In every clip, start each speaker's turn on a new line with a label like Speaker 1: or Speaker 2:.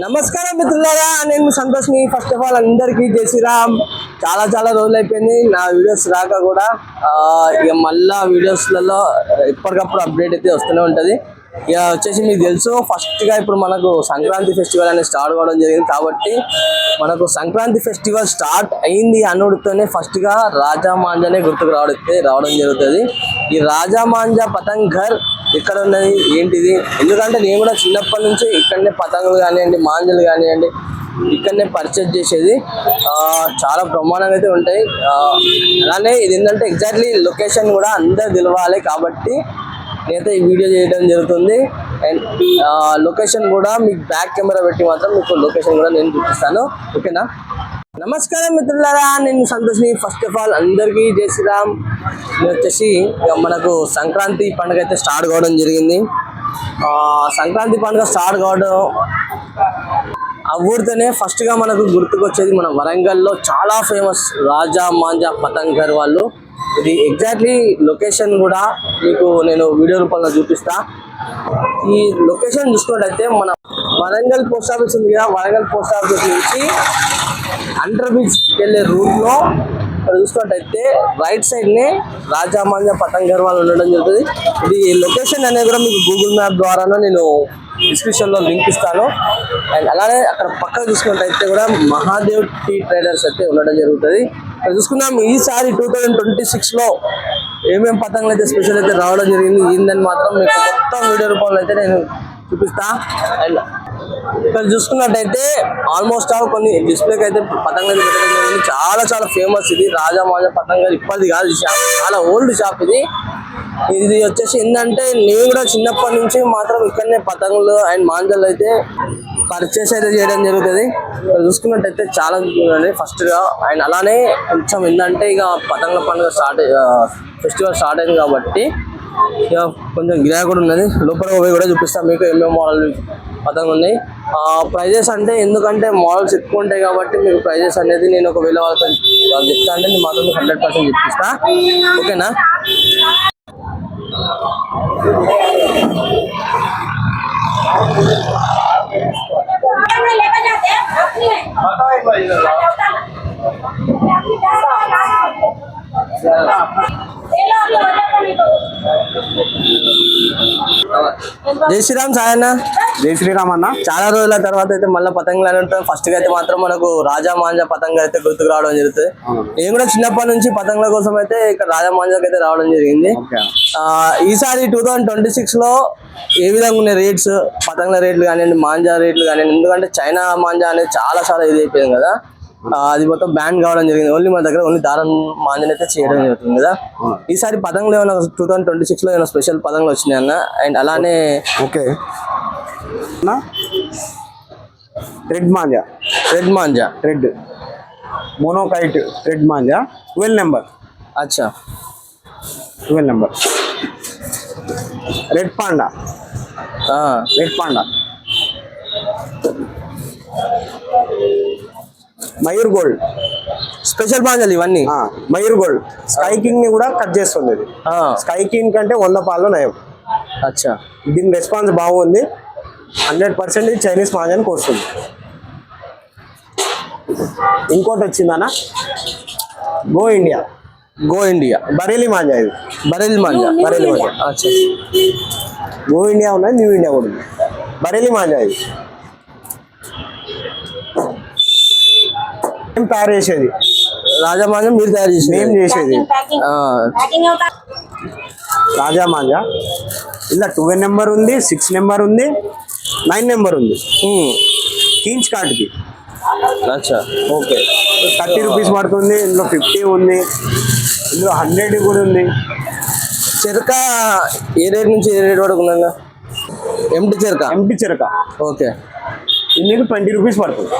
Speaker 1: నమస్కారం మిత్రులారా, నేను సంతోష్ ని. ఫస్ట్ ఆఫ్ ఆల్ అందరికీ జై శ్రీరామ్. చాలా రోజులు అయిపోయింది నా వీడియోస్ రాక కూడా. ఇక మళ్ళా వీడియోస్లలో ఎప్పటికప్పుడు అప్డేట్ అయితే వస్తూనే ఉంటుంది. ఇక వచ్చేసి మీకు తెలుసు, ఫస్ట్గా ఇప్పుడు మనకు సంక్రాంతి ఫెస్టివల్ అనేది స్టార్ట్ కావడం జరిగింది. కాబట్టి మనకు సంక్రాంతి ఫెస్టివల్ స్టార్ట్ అయింది అనుడితోనే ఫస్ట్గా రాజా మాంజానే గుర్తుకు రావడం జరుగుతుంది. ఈ రాజా మాంజా పతంగ్ ఘర్ ఎక్కడ ఉన్నది ఏంటిది, ఎందుకంటే నేను కూడా చిన్నప్పటి నుంచి ఇక్కడనే పతంగులు కానివ్వండి, మాంజలు కానివ్వండి ఇక్కడనే పర్చేజ్ చేసేది. చాలా బ్రహ్మాండంగా అయితే ఉంటాయి. అలానే ఇది ఏంటంటే ఎగ్జాక్ట్లీ లొకేషన్ కూడా అందరు తెలవాలి కాబట్టి నేనైతే ఈ వీడియో చేయడం జరుగుతుంది. అండ్ లొకేషన్ కూడా మీకు బ్యాక్ కెమెరా పెట్టి మాత్రం మీకు లొకేషన్ కూడా నేను చూపిస్తాను, ఓకేనా. నమస్కారం మిత్రులారా, నేను సంతోష్ని. ఫస్ట్ ఆఫ్ ఆల్ అందరికీ జై శ్రీరామ్. వచ్చేసి మనకు సంక్రాంతి పండుగ అయితే స్టార్ట్ కావడం జరిగింది. సంక్రాంతి పండుగ స్టార్ట్ కావడం ఊరితోనే ఫస్ట్గా మనకు గుర్తుకొచ్చేది మన వరంగల్లో చాలా ఫేమస్ రాజా మాంజా పతంగ్ ఘర్ వాళ్ళు. ఇది ఎగ్జాక్ట్లీ లొకేషన్ కూడా మీకు నేను వీడియో రూపంలో చూపిస్తా. ఈ లొకేషన్ చూసుకున్నట్టయితే మన వరంగల్ పోస్ట్ ఆఫీస్ ఉంది కదా, వరంగల్ పోస్ట్ ఆఫీస్ నుంచి అండర్ బ్రిడ్జ్ వెళ్ళే రూట్ లో చూసుకున్నట్టయితే రైట్ సైడ్ నే రాజా మాంజా పతంగ్ ఘర్ వాళ్ళు ఉండడం జరుగుతుంది. ఇది లొకేషన్ అనేది కూడా మీకు గూగుల్ మ్యాప్ ద్వారానే నేను డిస్క్రిప్షన్ లో లింక్ ఇస్తాను. అండ్ అలానే అక్కడ పక్కన చూసుకున్నట్టయితే కూడా మహాదేవ్ టీ ట్రేడర్స్ అయితే ఉండడం జరుగుతుంది. చూసుకున్నాం ఈసారి 2026 లో ఏమేమి పతంగులు అయితే స్పెషల్ అయితే రావడం జరిగింది ఏందని మాత్రం మీకు మొత్తం వీడియో రూపంలో అయితే నేను చూపిస్తా. అండ్ ఇక్కడ చూసుకున్నట్టయితే ఆల్మోస్ట్ ఆల్ కొన్ని డిస్ప్లేకి అయితే పతంగులు అయితే పెట్టడం జరిగింది. చాలా ఫేమస్ ఇది రాజా మాంజా పతంగ్ ఘర్. ఇప్పటిది కాదు ఈ షాప్, చాలా ఓల్డ్ షాప్ ఇది. ఇది వచ్చేసి ఏంటంటే నేను కూడా చిన్నప్పటి నుంచి మాత్రం ఇక్కడనే పతంగులు అండ్ మాంజాలు అయితే పర్చేస్ అయితే చేయడం జరుగుతుంది. చూసుకున్నట్టయితే చాలా ఫస్ట్ గా. అండ్ అలానే కొంచెం ఏంటంటే ఇక పతంగుల పండుగ ఫెస్టివల్ స్టార్ట్ అయింది కాబట్టి ఇక కొంచెం గిరాకీ కూడా ఉన్నది. లోపల పోయి కూడా చూపిస్తాను మీకు ఏమేమి మోడల్ పతంగులు ఉన్నాయి. ప్రైజెస్ అంటే ఎందుకంటే మోడల్స్ ఎక్కువ ఉంటాయి కాబట్టి మీకు ప్రైజెస్ అనేది నేను ఒకవేళ వాళ్ళు చెప్తా అంటే నేను మాత్రం 100% చెప్పిస్తా, ఓకేనా. జై శ్రీరామ్ సాయన్న.
Speaker 2: జై శ్రీరామ్ అన్న.
Speaker 1: చాలా రోజుల తర్వాత అయితే మళ్ళీ పతంగులు అంటే ఫస్ట్ గా అయితే మాత్రం మనకు రాజా మాంజా పతంగ అయితే గుర్తుకు రావడం జరుగుతుంది. నేను కూడా చిన్నప్పటి నుంచి పతంగుల కోసం అయితే ఇక్కడ రాజా మాంజాకి అయితే రావడం జరిగింది. ఈసారి 2026 లో ఏ విధంగా ఉన్నాయి రేట్స్, పతంగుల రేట్లు కానివ్వండి, మాంజా రేట్లు కానివ్వండి, ఎందుకంటే చైనా మాంజా అనేది చాలా ఇది అయిపోయింది కదా, అది మొత్తం బ్యాన్ కావడం జరిగింది. ఓన్లీ మన దగ్గర ఓన్లీ దారం మాంజాని అయితే చేయడం జరుగుతుంది కదా. ఈసారి పతంగులు ఏమైనా 2026 లో ఏమైనా స్పెషల్ పతంగులు వచ్చినాయి అన్న. అండ్ అలానే
Speaker 2: ఓకే రెడ్ మాంజా రెడ్ మోనోకైట్ రెడ్ మాంజా 12 నెంబర్.
Speaker 1: అచ్చా,
Speaker 2: 12 number. Red panda Mayur gold
Speaker 1: special మాంజాలు ఇవన్నీ.
Speaker 2: మయూర్ గోల్డ్ స్కై కింగ్ ని కూడా కట్ చేస్తుంది. ఇది స్కై కింగ్ కంటే 100 పాలు నయం.
Speaker 1: అచ్చా,
Speaker 2: దీని రెస్పాన్స్ బాగుంది. 100% ఇది చైనీస్ మాంజానికి వస్తుంది. ఇంకోటి వచ్చిందన్న గో ఇండియా బరేలీ మాంజా. ఇది
Speaker 1: బరేలీ మాంజా. అచ్చా,
Speaker 2: గో ఇండియా ఉన్నది, న్యూ ఇండియా కూడా ఉంది. బరేలీ మాంజా ఇది మేము తయారు చేసేది.
Speaker 1: రాజా మాంజా మీరు తయారు చేసేది?
Speaker 2: మేము చేసేది రాజా మాంజా. ఇలా 12 నెంబర్ ఉంది, 6 నెంబర్ ఉంది, 9 నెంబర్ ఉంది. కీంచ్ కార్డ్కి.
Speaker 1: అచ్చా,
Speaker 2: ఓకే. 30 రూపీస్ పడుతుంది. ఇందులో 50 ఉంది, ఇందులో 100 కూడా ఉంది.
Speaker 1: చెరక ఏ రేట్ నుంచి ఏ రేట్ వరకు ఉందన్న? ఎంటీ చెరక ఓకే.
Speaker 2: ఇది మీకు 20 రూపీస్ పడుతుంది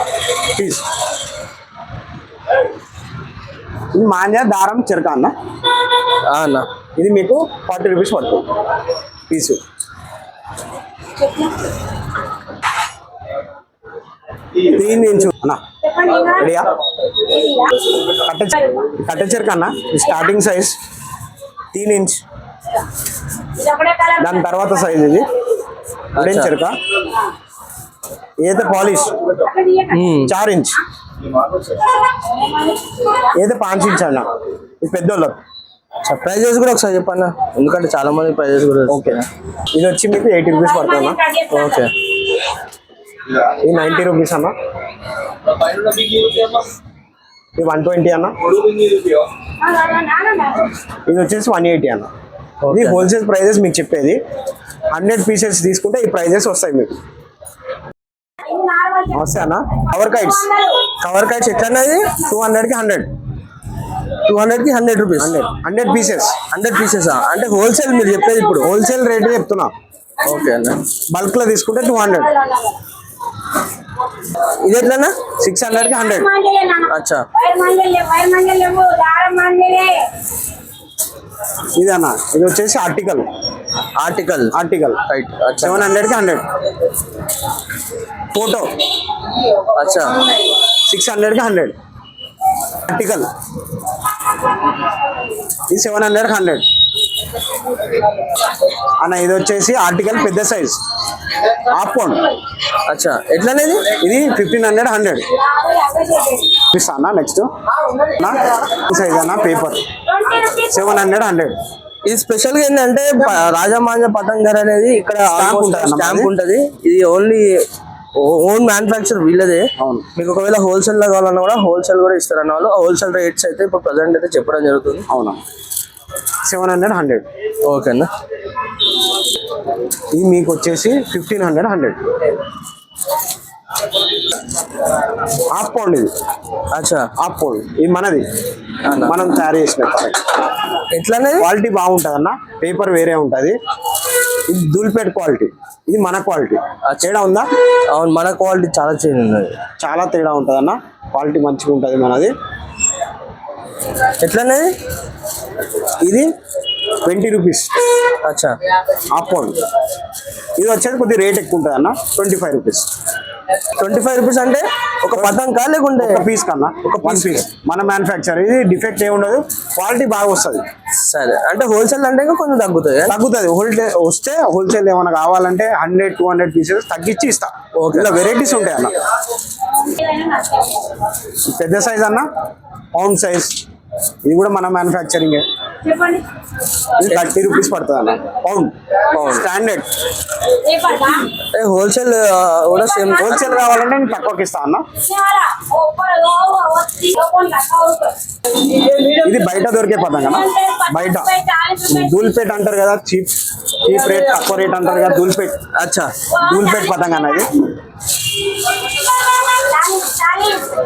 Speaker 2: పీస్. ఇది మాంజా దారం చెరక అన్న. ఇది మీకు 40 రూపీస్ పడుతుంది పీసు. ఇంచు అన్న రెడీయా? కట్ట చెరక అన్న. స్టార్టింగ్ సైజ్ 3 ఇంచ్, దాని తర్వాత సైజ్ ఇది చెరక. ये तो पॉलिश 4 इंच ये तो 5 इंच అన్న ఇది పెద్దోళ్ళకి.
Speaker 1: ప్రైజెస్ కూడా ఒకసారి చెప్పన్నా, ఎందుకంటే చాలా మంది ప్రైజెస్ కూడా.
Speaker 2: ఓకే, ఇది వచ్చి మీకు 80 రూపీస్ పడుతుంది అన్న.
Speaker 1: ఓకే,
Speaker 2: ఇది 90 రూపీస్ అన్న. ఇది 120 అన్న. ఇది వచ్చేసి 180 అన్న. ఇది హోల్సేల్ ప్రైజెస్ మీకు చెప్పేది. 100 పీసెస్ తీసుకుంటే ఈ ప్రైజెస్ వస్తాయి మీకు. వస్తే అన్న కవర్ కైట్స్
Speaker 1: ఎట్లన్నది?
Speaker 2: 200కి 100.
Speaker 1: 200కి 100 రూపీస్.
Speaker 2: 100 పీసెస్.
Speaker 1: 100 పీసెస్ అంటే హోల్సేల్ మీరు చెప్పేది ఇప్పుడు?
Speaker 2: హోల్సేల్ రేట్ చెప్తున్నా.
Speaker 1: ఓకే అన్న.
Speaker 2: బల్క్ లో తీసుకుంటే 200.
Speaker 1: ఇది ఎట్లన్నా?
Speaker 2: 600కి 100.
Speaker 1: అచ్చా,
Speaker 2: ఇది అన్న ఇది వచ్చేసి ఆర్టికల్
Speaker 1: రైట్.
Speaker 2: 700కి 100. ఫోటో
Speaker 1: అచ్చా,
Speaker 2: 600కి 100. ఆర్టికల్ ఇది 700కి 100 అన్న. ఇది వచ్చేసి ఆర్టికల్ పెద్ద సైజ్ హాఫ్ పౌండ్.
Speaker 1: అచ్చా, ఎట్లనేది?
Speaker 2: ఇది 1500 100 అన్న. నెక్స్ట్ సైజ్ అన్న పేపర్ 700 100.
Speaker 1: ఇది స్పెషల్ గా ఏంటంటే రాజా మాంజా పతంగర్ అనేది ఇక్కడ స్టాంప్ ఉంటది. ఇది ఓన్లీ ఓన్ మ్యానుఫ్యాక్చర్ వీళ్ళదే.
Speaker 2: అవును.
Speaker 1: మీకు ఒకవేళ హోల్సేల్ లో కావాలన్నా కూడా హోల్సేల్ కూడా ఇస్తారన్న వాళ్ళు. హోల్సేల్ రేట్స్ అయితే ఇప్పుడు ప్రజెంట్ అయితే చెప్పడం జరుగుతుంది.
Speaker 2: అవునా, 700 100.
Speaker 1: ఓకేనా.
Speaker 2: ఇది మీకు వచ్చేసి 1500 100. హాఫ్ పౌండ్ ఇది.
Speaker 1: అచ్చా,
Speaker 2: హాఫ్ పౌండ్ ఇది మనది,
Speaker 1: అన్న.
Speaker 2: మనం తయారు చేసిన
Speaker 1: ఎట్లానే
Speaker 2: క్వాలిటీ బాగుంటుంది అన్న. పేపర్ వేరే ఉంటుంది. ఇది దూల్పేట్ క్వాలిటీ, ఇది మన క్వాలిటీ. తేడా ఉందా?
Speaker 1: అవును, మన క్వాలిటీ చాలా చేంజ్ ఉన్నది.
Speaker 2: చాలా తేడా ఉంటుంది అన్న. క్వాలిటీ మంచిగా ఉంటుంది మనది.
Speaker 1: ఎట్లానే
Speaker 2: ఇది 20 రూపీస్.
Speaker 1: అచ్చా,
Speaker 2: హాఫ్ పౌండ్. ఇది వచ్చేది కొద్దిగా రేట్ ఎక్కువ ఉంటుంది అన్న. 25 రూపీస్.
Speaker 1: 25 రూపీస్ అంటే ఒక పతంకా లేకుంటే
Speaker 2: ఒక పీస్ కన్నా ఒక పీస్. మన మ్యానుఫ్యాక్చర్ ఇది డిఫెక్ట్ ఏమి ఉండదు. క్వాలిటీ బాగా వస్తుంది.
Speaker 1: సరే, అంటే హోల్సేల్ అంటే ఇంకా కొంచెం తగ్గుతుంది.
Speaker 2: వస్తే హోల్సేల్ ఏమైనా కావాలంటే 100 200 పీసెస్ తగ్గించి ఇస్తా. ఓకే, ఇలా వెరైటీస్ ఉంటాయి అన్న. పెద్ద సైజ్ అన్న పౌండ్ సైజ్. ఇది కూడా మన మ్యానుఫ్యాక్చరింగ్. ఇది 30 రూపీస్ పడుతుంది అన్న. Pound standard.
Speaker 1: హోల్సేల్ కూడా సేమ్.
Speaker 2: హోల్సేల్ కావాలంటే నేను తక్కువకి ఇస్తా అన్న. ఇది బయట దొరికే పతంగ అన్న. బయట దూల్పేట్ అంటారు కదా, చీప్ రేట్ తక్కువ రేట్ అంటారు కదా, దూల్పేట్.
Speaker 1: అచ్చా,
Speaker 2: దూల్పేట్ పతంగ అన్నది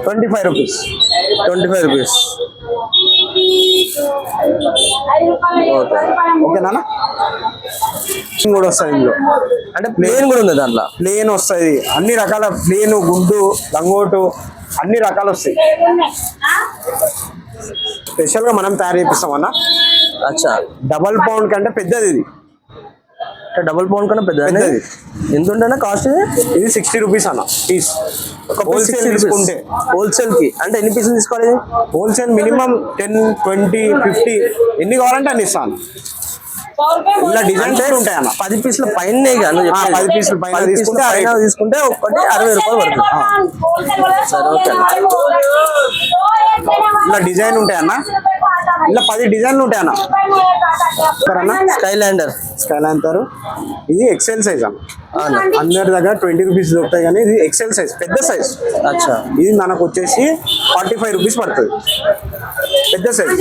Speaker 2: 25 రూపీస్.
Speaker 1: 25 రూపీస్.
Speaker 2: ఓకేనా కూడా వస్తుంది ఇందులో.
Speaker 1: అంటే ప్లేన్ కూడా ఉంది దాంట్లో.
Speaker 2: ప్లేన్ వస్తుంది, అన్ని రకాల ప్లేన్, గుడ్డు, లంగోటు అన్ని రకాలు వస్తాయి. స్పెషల్గా మనం తయారు చేపిస్తామన్నా.
Speaker 1: అచ్చా,
Speaker 2: డబల్ పౌండ్ కంటే పెద్దది ఇది.
Speaker 1: డబుల్ పౌండ్ కన్నా పెద్దది. ఎంత ఉంటుందా కాస్ట్?
Speaker 2: ఇది 60 రూపీస్ అన్న పీస్. హోల్సేల్ తీసుకుంటే
Speaker 1: హోల్సేల్ కి అంటే ఎన్ని పీసులు తీసుకోవాలి?
Speaker 2: హోల్సేల్ మినిమం 10 20 50 ఎన్ని కావాలంటే అన్ని ఇస్తాను. ఇలా డిజైన్స్ ఉంటాయి అన్న.
Speaker 1: 10 పీసుల పైన
Speaker 2: 10 పీసుల పైన
Speaker 1: తీసుకుంటే ఒకటి 60 రూపాయలు పడుతుంది. సరే, ఓకే.
Speaker 2: ఇలా డిజైన్ ఉంటాయి అన్న. ఇలా 10 డిజైన్లు ఉంటాయి అన్న.
Speaker 1: స్కైలాండర్
Speaker 2: ఇది ఎక్సెల్ సైజ్ అన్న. అందరి దగ్గర 20 రూపీస్ దొరుకుతాయి కానీ ఇది ఎక్సెల్ సైజ్, పెద్ద సైజ్.
Speaker 1: అచ్చా,
Speaker 2: ఇది మనకు వచ్చేసి 45 రూపీస్ పడుతుంది, పెద్ద సైజ్.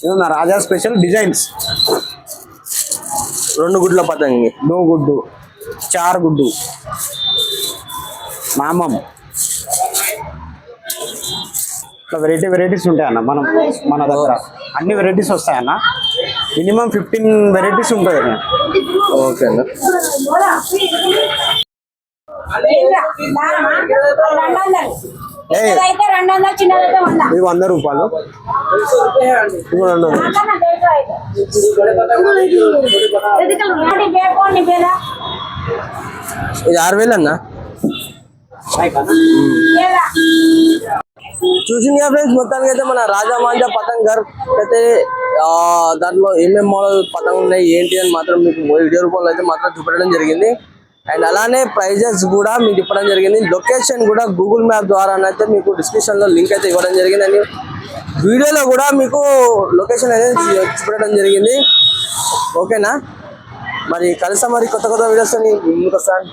Speaker 2: ఇది నా రాజా స్పెషల్ డిజైన్స్.
Speaker 1: 2 గుడ్ల పతంగి,
Speaker 2: 2 గుడ్డు, 4 గుడ్డు, నామం. ఇట్లా వెరైటీస్ ఉంటాయి అన్న. మన దగ్గర అన్ని వెరైటీస్ వస్తాయన్న. మినిమం 15 వెరైటీస్ ఉంటాయి అన్న.
Speaker 1: ఓకే అన్న.
Speaker 2: ఇది 100 రూపాయలు.
Speaker 1: ఇది 6000 అన్న. చూసిందిగా ఫ్రెండ్స్, మొత్తానికి అయితే మన రాజా మాంజా పతంగర్ అయితే దాంట్లో ఏమేమి మోడల్ పతంగులు ఉన్నాయి ఏంటి అని మాత్రం మీకు వీడియో రూపంలో అయితే మాత్రం చూపెట్టడం జరిగింది. అండ్ అలానే ప్రైజెస్ కూడా మీకు ఇవ్వడం జరిగింది. లొకేషన్ కూడా గూగుల్ మ్యాప్ ద్వారా అయితే మీకు డిస్క్రిప్షన్ లో లింక్ అయితే ఇవ్వడం జరిగింది. అండ్ వీడియోలో కూడా మీకు లొకేషన్ అనేది చూపెట్టడం జరిగింది. ఓకేనా, మరి కలిసా మరి కొత్త వీడియోస్ ముందుకు వస్తాను.